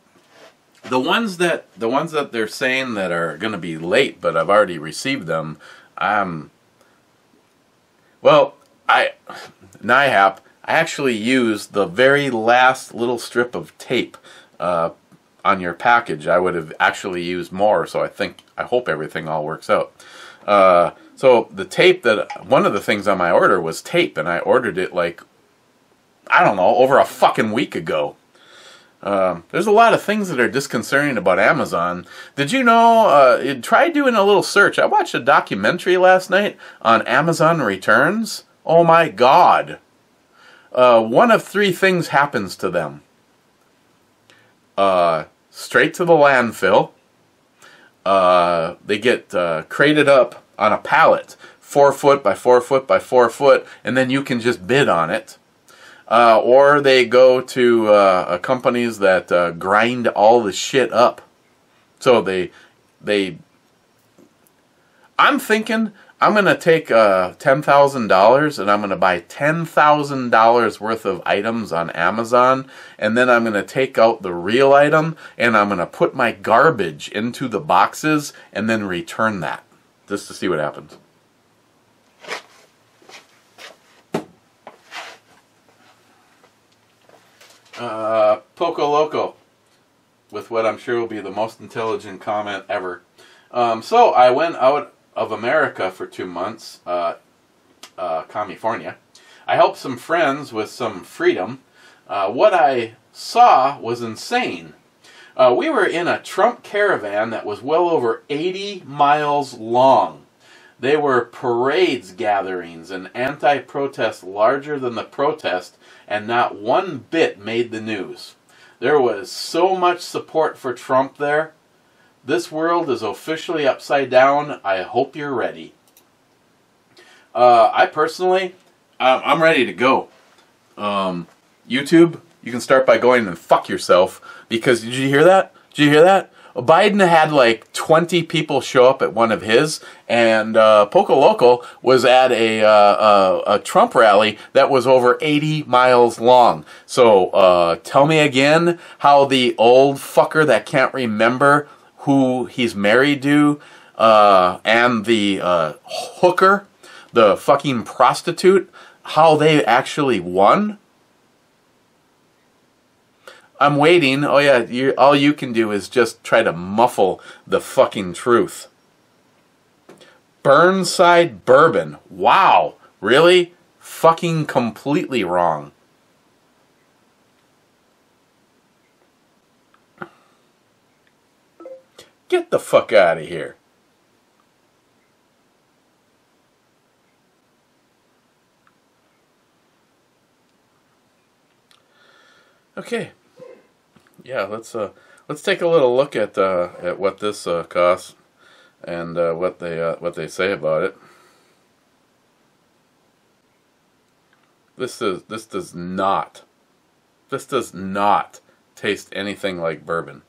the ones that they're saying that are going to be late, but I've already received them. Well, NIHAP, I actually used the very last little strip of tape on your package. I would have actually used more, so I hope everything all works out. So the tape one of the things on my order was tape, and I ordered it like, I don't know, over a fucking week ago. There's a lot of things that are disconcerting about Amazon. Did you know, try doing a little search. I watched a documentary last night on Amazon returns. Oh my God. One of 3 things happens to them. Straight to the landfill. They get crated up on a pallet, 4 foot by 4 foot by 4 foot, and then you can just bid on it. Or they go to companies that grind all the shit up. So I'm thinking I'm going to take $10,000 and I'm going to buy $10,000 worth of items on Amazon, and then I'm going to take out the real item and I'm going to put my garbage into the boxes and then return that, just to see what happens. Poco Loco, with what I'm sure will be the most intelligent comment ever. So I went out of America for 2 months, California. I helped some friends with some freedom. What I saw was insane. We were in a Trump caravan that was well over 80 miles long. They were parades, gatherings, and anti-protests larger than the protest, and not one bit made the news. There was so much support for Trump there. This world is officially upside down. I hope you're ready. I personally, I'm ready to go. YouTube, you can start by going and fuck yourself, because did you hear that? Did you hear that? Biden had like 20 people show up at one of his, and Poco Loco was at a Trump rally that was over 80 miles long. So tell me again how the old fucker that can't remember who he's married to, and the hooker, the fucking prostitute, how they actually won? I'm waiting. Oh yeah, all you can do is just try to muffle the fucking truth. Burnside Bourbon. Wow. Really? Fucking completely wrong. Get the fuck out of here. Okay. Yeah, let's take a little look at what this costs and what they say about it. This does not taste anything like bourbon.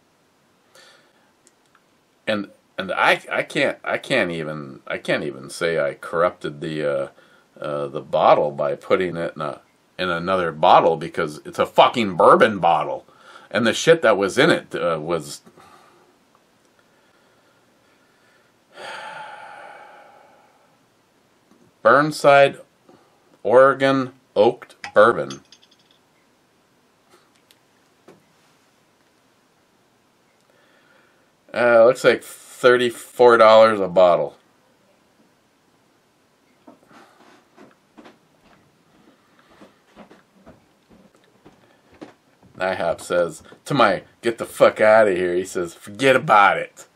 And I can't even say I corrupted the bottle by putting it in another bottle, because it's a fucking bourbon bottle. And the shit that was in it was... Burnside, Oregon Oaked Bourbon. Looks like $34 a bottle. IHOP says, to my get the fuck out of here, he says, forget about it.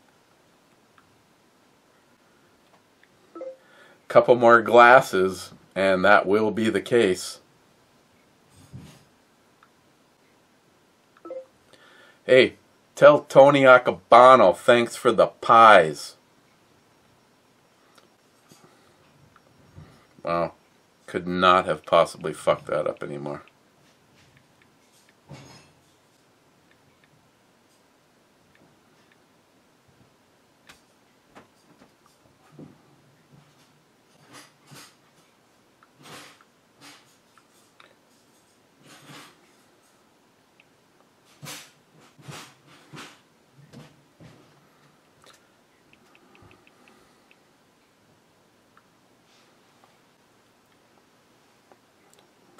Couple more glasses, and that will be the case. Hey, tell Tony Acabano thanks for the pies. Wow. Could not have possibly fucked that up anymore.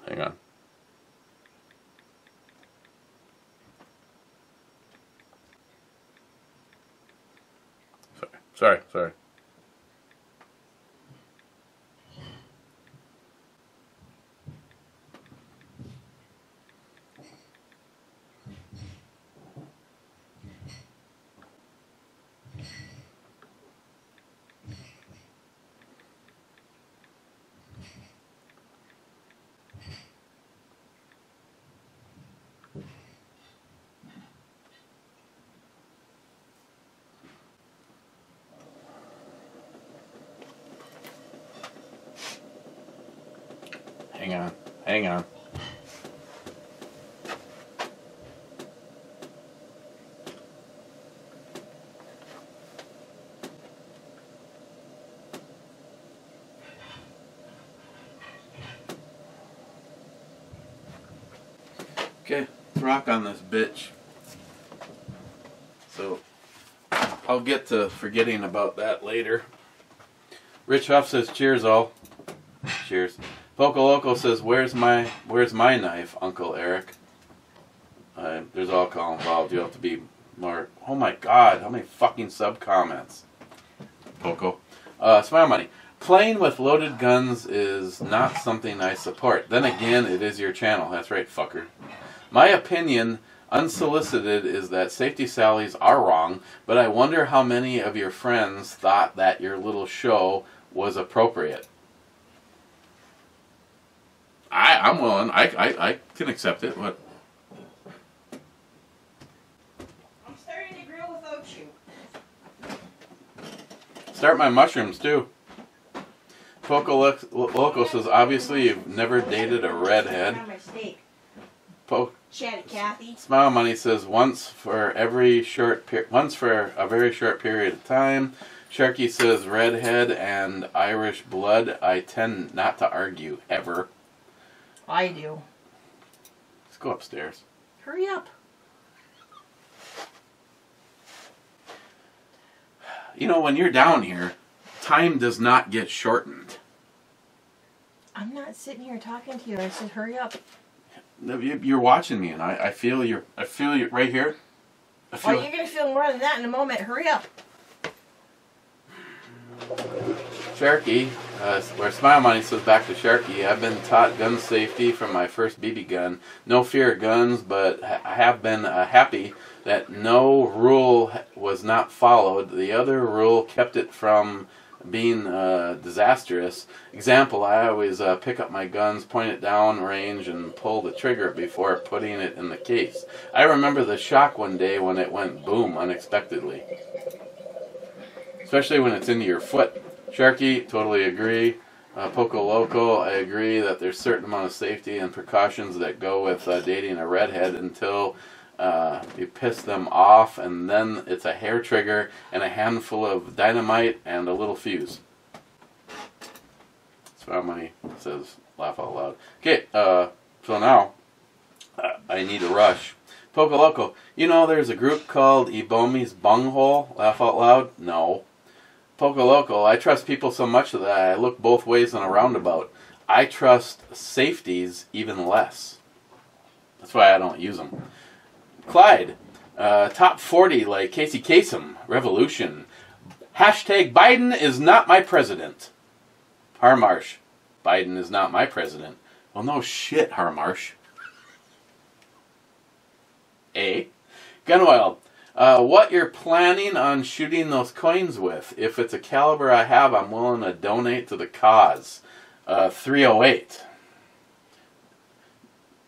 Hang on. Sorry. Hang on. Okay, let's rock on this bitch. So, I'll get to forgetting about that later. Rich Huff says, cheers all. Cheers. Poco Loco says, where's my knife, Uncle Eric? There's alcohol involved. You have to be more... Oh my god, how many fucking sub-comments? Poco. Smile Money. Playing with loaded guns is not something I support. Then again, it is your channel. That's right, fucker. My opinion, unsolicited, is that safety sallies are wrong, but I wonder how many of your friends thought that your little show was appropriate. I'm willing. I can accept it. What? I'm starting to grill without you. Start my mushrooms too. Poco Loco says, obviously you've never dated a redhead. Chatty Cathy. Smile Money says, once for a very short period of time. Sharky says, redhead and Irish blood. I tend not to argue ever. I do. Let's go upstairs. Hurry up. You know, when you're down here, time does not get shortened. I'm not sitting here talking to you. I said hurry up. You're watching me, and I feel you right here. Well, you're going to feel more than that in a moment. Hurry up. Sharky, where Smile Money says, back to Sharky, I've been taught gun safety from my first BB gun. No fear of guns, but I have been happy that no rule was not followed. The other rule kept it from being disastrous. Example, I always pick up my guns, point it down range, and pull the trigger before putting it in the case. I remember the shock one day when it went boom unexpectedly. Especially when it's into your foot. Sharky, totally agree. Poco Loco, I agree that there's a certain amount of safety and precautions that go with dating a redhead until you piss them off, and then it's a hair trigger and a handful of dynamite and a little fuse. Smile Money says, laugh out loud. Okay, so now I need a rush. Poco Loco, you know there's a group called Ebomi's Bunghole? Laugh out loud? No. Poco Loco, I trust people so much that I look both ways in a roundabout. I trust safeties even less. That's why I don't use them. Clyde, top 40 like Casey Kasem, Revolution. Hashtag Biden is not my president. Harmarsh, Biden is not my president. Well, no shit, Harmarsh. A. Gunwild, what you're planning on shooting those coins with? If it's a caliber I have, I'm willing to donate to the cause. 308.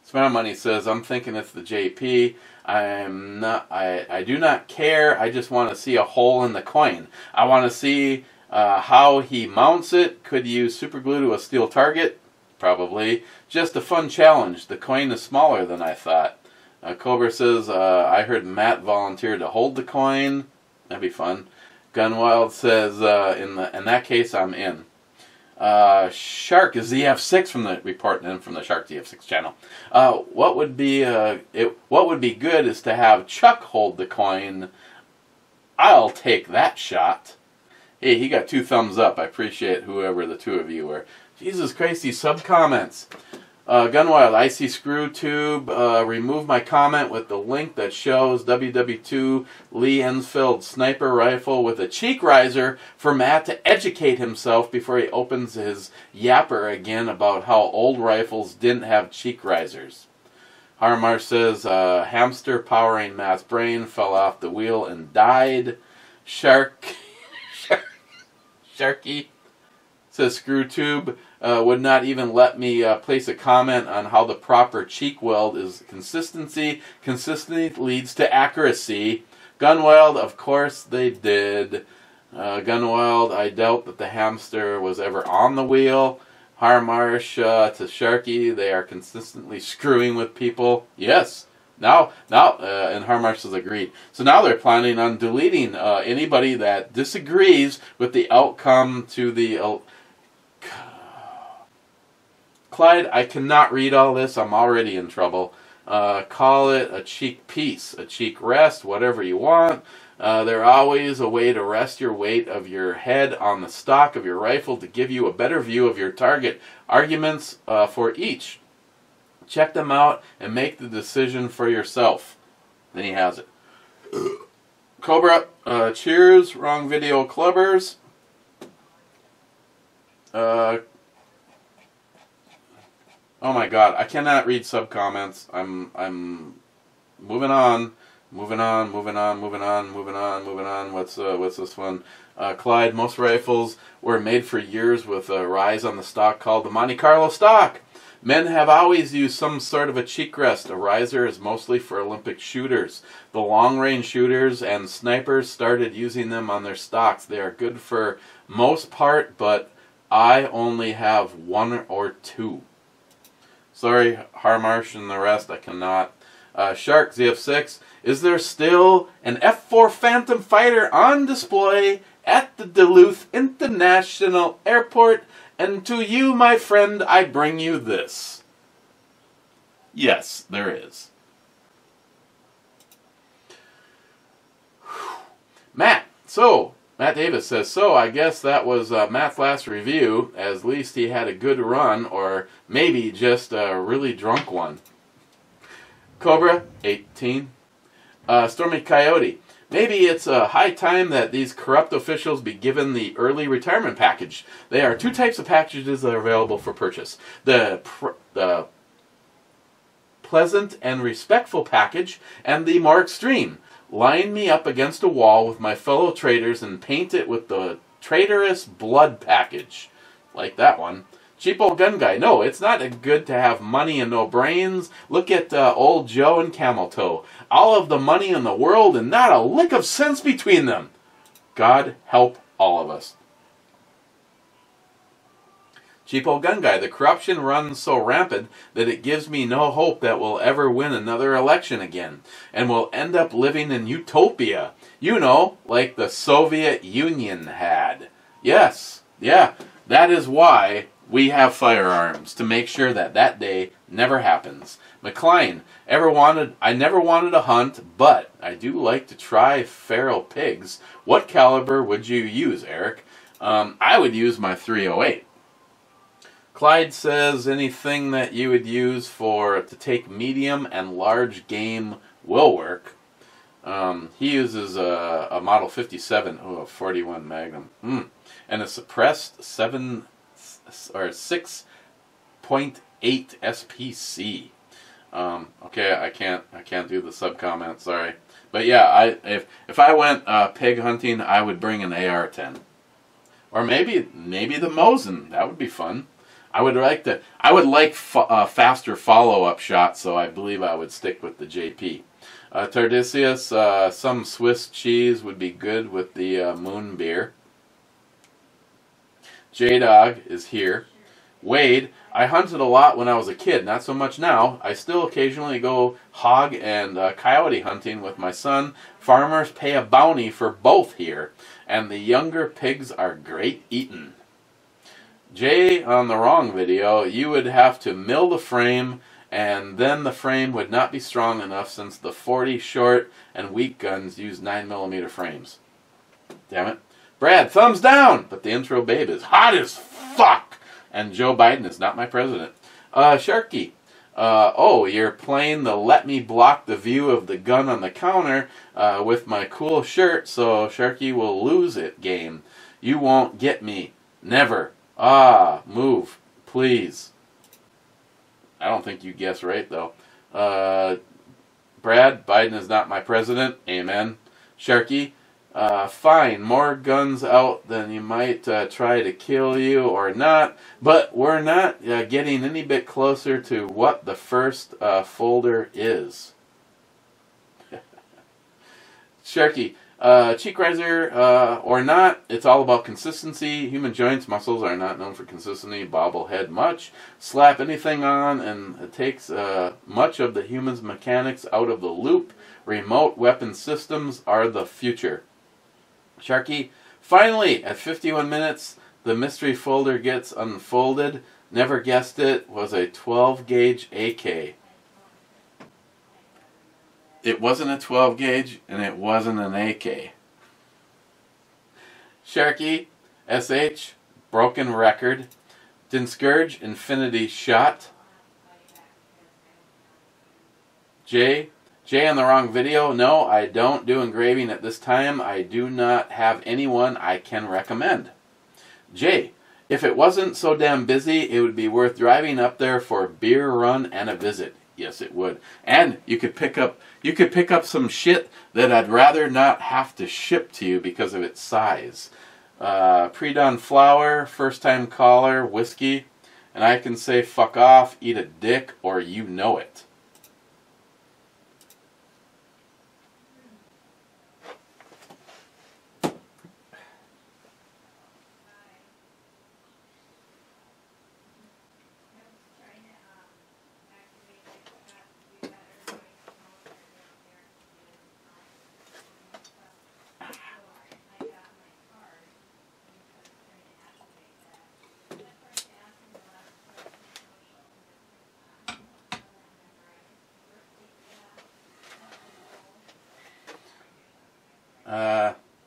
Smart Money says, I'm thinking it's the JP. I do not care. I just want to see a hole in the coin. I want to see how he mounts it. Could use super glue to a steel target? Probably. Just a fun challenge. The coin is smaller than I thought. Cobra says, I heard Matt volunteered to hold the coin. That'd be fun. Gunwild says, in that case, I'm in. Shark is ZF6 from the report and from the Shark ZF6 channel. What would be good is to have Chuck hold the coin. I'll take that shot. Hey, he got 2 thumbs up. I appreciate whoever the 2 of you were. Jesus Christ, these sub comments. Gunwild, Icy Screw Tube, remove my comment with the link that shows WW2 Lee Enfield sniper rifle with a cheek riser for Matt to educate himself before he opens his yapper again about how old rifles didn't have cheek risers. Harmar says, hamster powering Matt's brain fell off the wheel and died. Sharky says, Screw Tube would not even let me place a comment on how the proper cheek weld is consistency. Consistency leads to accuracy. Gunwild, of course they did. Gunwild, I doubt that the hamster was ever on the wheel. Harmarsh to Sharky, they are consistently screwing with people. Yes. Now, and Harmarsh has agreed. So now they're planning on deleting anybody that disagrees with the outcome to the... Clyde, I cannot read all this. I'm already in trouble. Call it a cheek piece, a cheek rest, whatever you want. There's always a way to rest your weight of your head on the stock of your rifle to give you a better view of your target. Arguments for each. Check them out and make the decision for yourself. Then he has it. Cobra, cheers. Wrong video, clubbers. Oh my God, I cannot read sub comments. I'm moving on. What's this one? Clyde, most rifles were made for years with a rise on the stock called the Monte Carlo stock. Men have always used some sort of a cheek rest. A riser is mostly for Olympic shooters. The long-range shooters and snipers started using them on their stocks. They are good for most part, but I only have 1 or 2. Sorry, Harmarsh and the rest, I cannot. Shark ZF6, is there still an F-4 Phantom fighter on display at the Duluth International Airport? And to you, my friend, I bring you this. Yes, there is. Matt Davis says, so I guess that was Matt's last review. At least he had a good run, or maybe just a really drunk one. Cobra, 18. Stormy Coyote, maybe it's a high time that these corrupt officials be given the early retirement package. There are 2 types of packages that are available for purchase. The pleasant and respectful package, and the more extreme. Line me up against a wall with my fellow traitors and paint it with the traitorous blood package. Like that one. Cheap old gun guy. No, it's not good to have money and no brains. Look at old Joe and Camel Toe. All of the money in the world and not a lick of sense between them. God help all of us. Cheap old gun guy. The corruption runs so rampant that it gives me no hope that we'll ever win another election again. And we'll end up living in utopia. You know, like the Soviet Union had. Yes, yeah, that is why we have firearms, to make sure that that day never happens. McLean, I never wanted to hunt, but I do like to try feral pigs. What caliber would you use, Eric? I would use my 308. Clyde says anything that you would use to take medium and large game will work. He uses a Model 57, a 41 Magnum, and a suppressed 6.8 SPC. Okay, I can't do the sub comment. Sorry, but yeah, if I went pig hunting, I would bring an AR-10, or maybe the Mosin. That would be fun. I would like faster follow-up shots, so I believe I would stick with the JP. Tardisius, some Swiss cheese would be good with the Moon beer. J-Dog is here. Wade, I hunted a lot when I was a kid, not so much now. I still occasionally go hog and coyote hunting with my son. Farmers pay a bounty for both here, and the younger pigs are great eating. Jay, on the wrong video, you would have to mill the frame, and then the frame would not be strong enough since the 40 short and weak guns use 9mm frames. Damn it. Brad, thumbs down! But the intro babe is hot as fuck! And Joe Biden is not my president. Sharky, oh, you're playing the let me block the view of the gun on the counter with my cool shirt, so Sharky will lose it game. You won't get me. Never. Ah, move, please. I don't think you guessed right, though. Brad, Biden is not my president. Amen. Sharky, fine, more guns out than you might try to kill you or not, but we're not getting any bit closer to what the first folder is. Sharky, cheek riser or not, it's all about consistency. Human joints, muscles are not known for consistency. Bobblehead much. Slap anything on and it takes much of the human's mechanics out of the loop. Remote weapon systems are the future. Sharky, finally, at 51 minutes, the mystery folder gets unfolded. Never guessed it was a 12-gauge AK. It wasn't a 12 gauge, and it wasn't an AK. Sharky, SH, broken record. Dinscourge, infinity shot. J on the wrong video. No, I don't do engraving at this time. I do not have anyone I can recommend. J, if it wasn't so damn busy, it would be worth driving up there for a beer run and a visit. Yes, it would. And you could pick up some shit that I'd rather not have to ship to you because of its size. Pre-done flour, first-time caller, whiskey, and I can say fuck off, eat a dick, or you know it.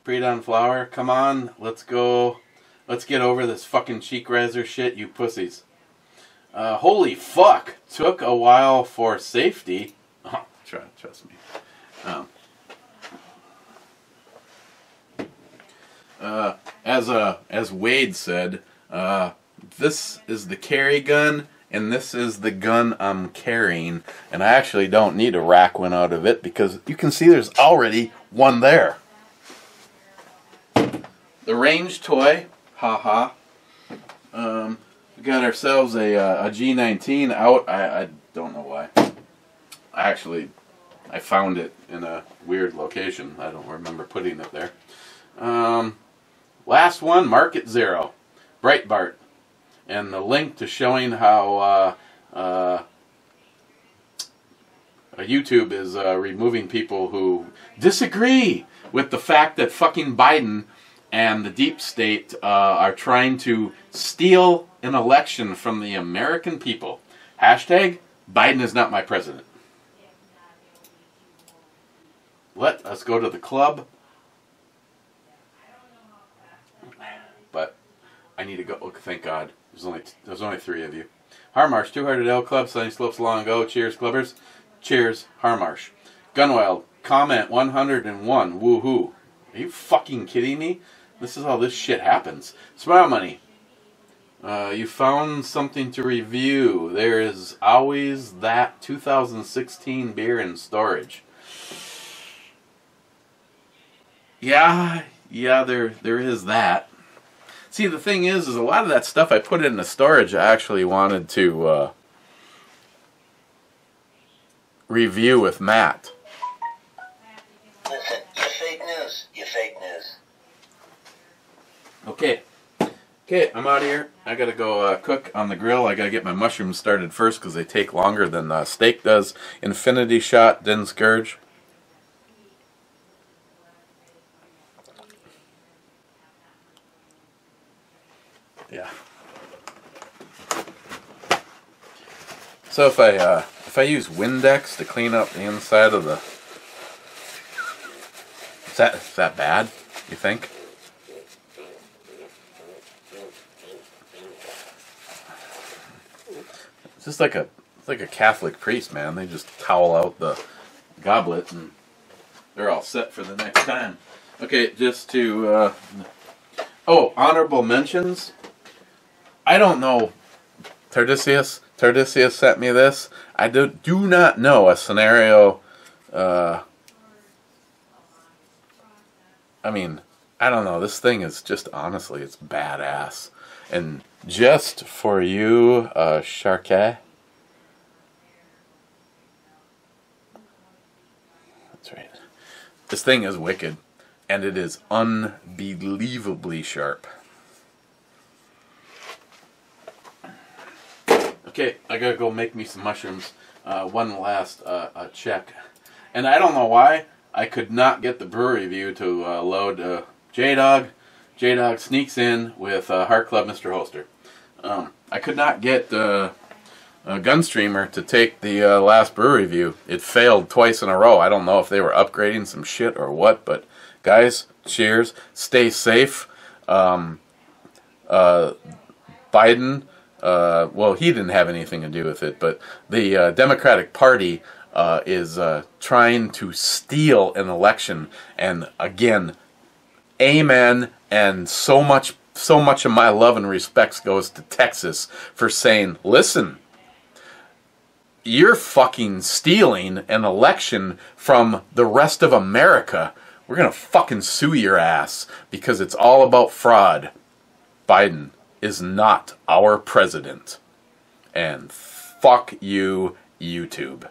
Pre-done flour, come on, let's go. Let's get over this fucking cheek riser shit, you pussies. Holy fuck, took a while for safety. Oh, trust me. As Wade said, this is the carry gun, and this is the gun I'm carrying, and I actually don't need to rack one out of it because you can see there's already one there. The range toy, haha. We got ourselves a G19 out. I don't know why. I found it in a weird location. I don't remember putting it there. Last one, Market Zero, Breitbart, and the link to showing how YouTube is removing people who disagree with the fact that fucking Biden and the deep state are trying to steal an election from the American people. Hashtag, Biden is not my president. Let us go to the club. But I need to go. Oh, thank God. There's only 3 of you. Harmarsh, 200 L Club, Sunny Slopes, long ago. Cheers, clubbers. Cheers, Harmarsh. Gunwild, comment 101. Woohoo. Are you fucking kidding me? This is how this shit happens. Smile Money. You found something to review. There is always that 2016 beer in storage. Yeah, there is that. See, the thing is a lot of that stuff I put in the storage I actually wanted to review with Matt. Listen, you fake news. You fake news. Okay, I'm out of here. I gotta go cook on the grill. I gotta get my mushrooms started first because they take longer than steak does. Infinity shot, then scourge. Yeah. So if I use Windex to clean up the inside of the, is that bad? You think? It's just like a Catholic priest, man. They just towel out the goblet and they're all set for the next time. Okay, just to honorable mentions. I don't know. Tardisius sent me this. I do not know a scenario. I mean, I don't know. This thing is just, honestly, it's badass. And just for you, Charquet. That's right. This thing is wicked. And it is unbelievably sharp. Okay, I gotta go make me some mushrooms. One last check. And I don't know why I could not get the brewery review to load J-Dog. J-Dog sneaks in with Heart Club Mr. Holster. I could not get Gunstreamer to take the last brewery review. It failed twice in a row. I don't know if they were upgrading some shit or what, but guys, cheers. Stay safe. Biden... well, he didn't have anything to do with it, but the Democratic Party is trying to steal an election, and again, amen, and so much of my love and respects goes to Texas for saying, listen, you're fucking stealing an election from the rest of America. We're gonna fucking sue your ass because it's all about fraud. Biden is not our president. And fuck you, YouTube.